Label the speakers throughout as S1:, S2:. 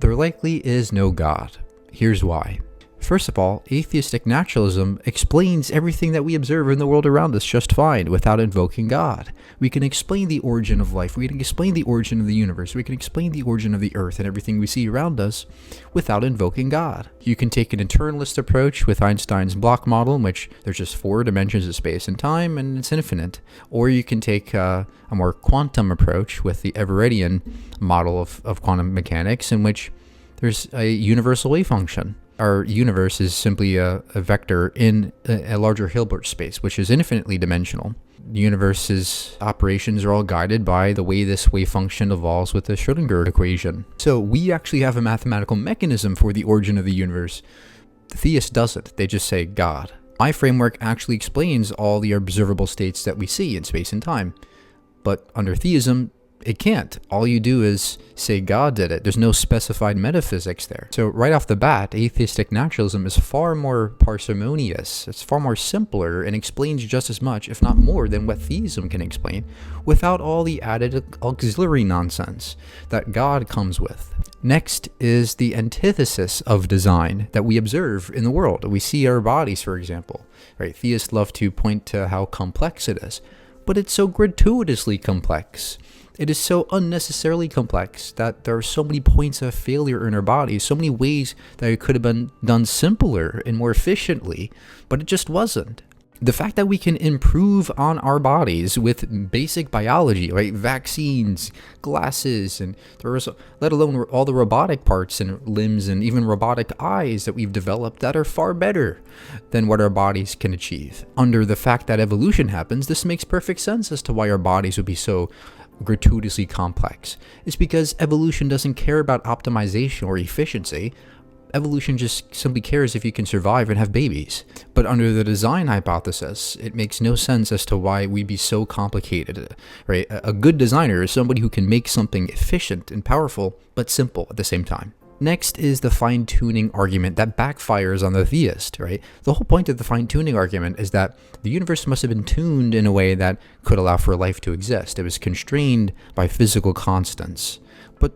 S1: There likely is no God. Here's why. First of all, atheistic naturalism explains everything that we observe in the world around us just fine without invoking God. We can explain the origin of life, we can explain the origin of the universe, we can explain the origin of the earth and everything we see around us without invoking God. You can take an internalist approach with Einstein's block model, in which there's just 4 dimensions of space and time and it's infinite. Or you can take a more quantum approach with the Everettian model of quantum mechanics, in which there's a universal wave function. Our universe is simply a vector in a larger Hilbert space, which is infinitely dimensional. The universe's operations are all guided by the way this wave function evolves with the Schrödinger equation. So we actually have a mathematical mechanism for the origin of the universe. The theist doesn't. They just say God. My framework actually explains all the observable states that we see in space and time. But under theism, it can't. All you do is say God did it. There's no specified metaphysics there. So right off the bat, atheistic naturalism is far more parsimonious. It's far more simpler and explains just as much, if not more, than what theism can explain, without all the added auxiliary nonsense that God comes with. Next is the antithesis of design that we observe in the world. We see our bodies, for example. Right? Theists love to point to how complex it is, but it's so gratuitously complex. It is so unnecessarily complex that there are so many points of failure in our bodies, so many ways that it could have been done simpler and more efficiently, but it just wasn't. The fact that we can improve on our bodies with basic biology, right? Vaccines, glasses, and let alone all the robotic parts and limbs and even robotic eyes that we've developed that are far better than what our bodies can achieve. Under the fact that evolution happens, this makes perfect sense as to why our bodies would be so gratuitously complex. It's because evolution doesn't care about optimization or efficiency. Evolution just simply cares if you can survive and have babies. But under the design hypothesis, it makes no sense as to why we'd be so complicated, right? A good designer is somebody who can make something efficient and powerful, but simple at the same time. Next is the fine-tuning argument that backfires on the theist, right? The whole point of the fine-tuning argument is that the universe must have been tuned in a way that could allow for life to exist. It was constrained by physical constants. But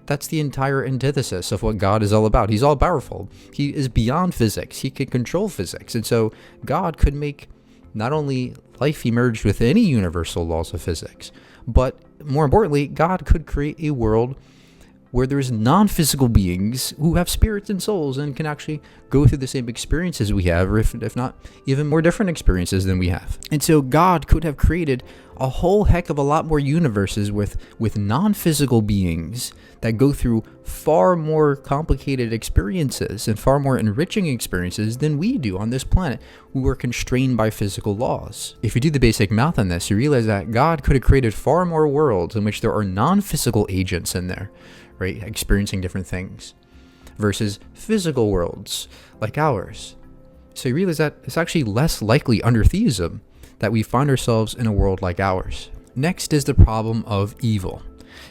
S1: that's the entire antithesis of what God is all about. He's all powerful. He is beyond physics. He can control physics. And so God could make not only life emerge with any universal laws of physics, but more importantly, God could create a world where there's non-physical beings who have spirits and souls and can actually go through the same experiences we have, or if not even more different experiences than we have. And so God could have created a whole heck of a lot more universes with non-physical beings that go through far more complicated experiences and far more enriching experiences than we do on this planet, who are constrained by physical laws. If you do the basic math on this, you realize that God could have created far more worlds in which there are non-physical agents in there, right, experiencing different things, versus physical worlds like ours. So you realize that it's actually less likely under theism that we find ourselves in a world like ours. Next is the problem of evil.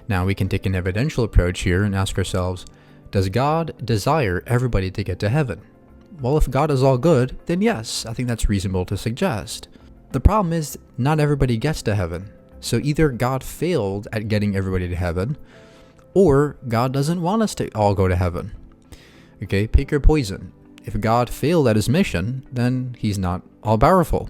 S1: Now we can take an evidential approach here and ask ourselves, does God desire everybody to get to heaven? Well, if God is all good, then yes, I think that's reasonable to suggest. The problem is not everybody gets to heaven. So either God failed at getting everybody to heaven, or God doesn't want us to all go to heaven. Okay, pick your poison. If God failed at his mission, then he's not all powerful.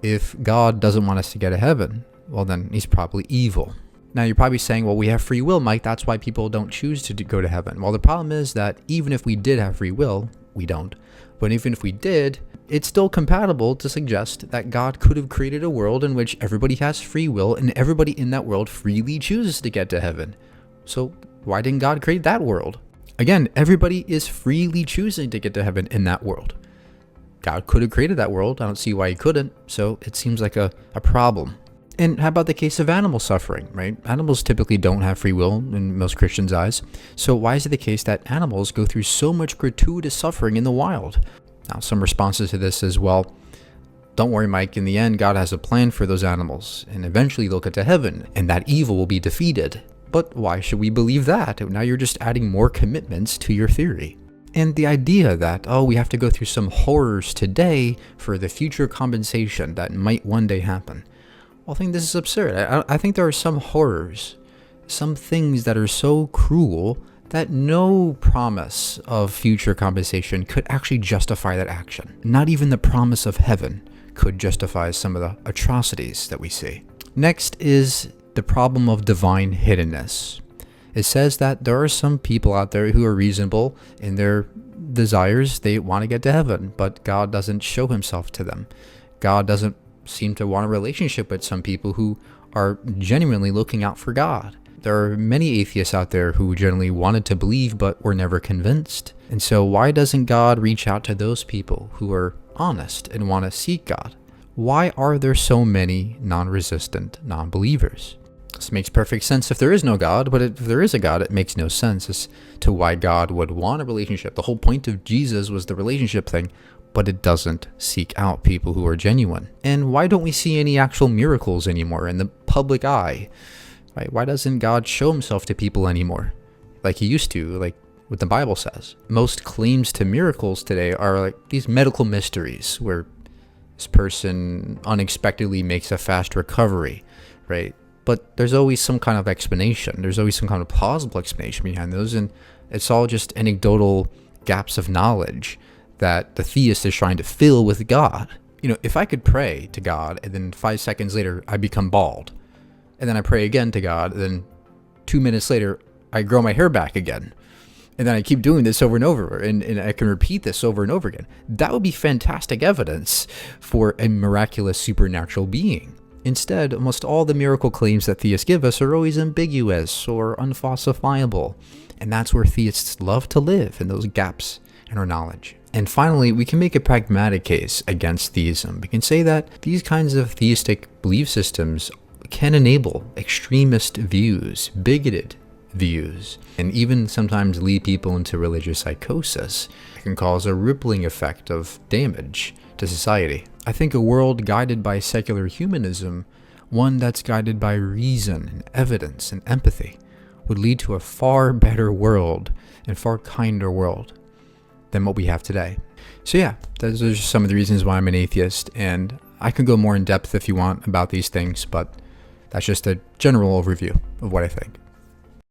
S1: If God doesn't want us to get to heaven, well then he's probably evil. Now you're probably saying, well, we have free will, Mike, that's why people don't choose to go to heaven. Well, the problem is that even if we did have free will, we don't. But even if we did, it's still compatible to suggest that God could have created a world in which everybody has free will and everybody in that world freely chooses to get to heaven. So why didn't God create that world? Again, everybody is freely choosing to get to heaven in that world. God could have created that world. I don't see why he couldn't. So it seems like a problem. And how about the case of animal suffering, right? Animals typically don't have free will in most Christians' eyes. So why is it the case that animals go through so much gratuitous suffering in the wild? Now, some responses to this is, well, don't worry, Mike, in the end, God has a plan for those animals, and eventually they'll get to heaven, and that evil will be defeated. But why should we believe that? Now you're just adding more commitments to your theory. And the idea that, oh, we have to go through some horrors today for the future compensation that might one day happen. Well, I think this is absurd. I think there are some horrors, some things that are so cruel that no promise of future compensation could actually justify that action. Not even the promise of heaven could justify some of the atrocities that we see. Next is the problem of divine hiddenness. It says that there are some people out there who are reasonable in their desires. They want to get to heaven, but God doesn't show himself to them. God doesn't seem to want a relationship with some people who are genuinely looking out for God. There are many atheists out there who generally wanted to believe but were never convinced. And so why doesn't God reach out to those people who are honest and want to seek God? Why are there so many non-resistant non-believers? This makes perfect sense if there is no God, but if there is a God, it makes no sense as to why God would want a relationship. The whole point of Jesus was the relationship thing, but it doesn't seek out people who are genuine. And why don't we see any actual miracles anymore in the public eye? Right? Why doesn't God show himself to people anymore like he used to, like what the Bible says? Most claims to miracles today are like these medical mysteries where this person unexpectedly makes a fast recovery, right? But there's always some kind of explanation. There's always some kind of plausible explanation behind those, and it's all just anecdotal gaps of knowledge that the theist is trying to fill with God. If I could pray to God and then 5 seconds later I become bald, and then I pray again to God, and then 2 minutes later I grow my hair back again, and then I keep doing this over and over, and I can repeat this over and over again, that would be fantastic evidence for a miraculous supernatural being. Instead, almost all the miracle claims that theists give us are always ambiguous or unfalsifiable, and that's where theists love to live, in those gaps in our knowledge. And finally, we can make a pragmatic case against theism. We can say that these kinds of theistic belief systems can enable extremist views, bigoted views, and even sometimes lead people into religious psychosis. It can cause a rippling effect of damage to society. I think a world guided by secular humanism, one that's guided by reason and evidence and empathy, would lead to a far better world and far kinder world than what we have today. So yeah, those are just some of the reasons why I'm an atheist, and I can go more in depth if you want about these things, but that's just a general overview of what I think.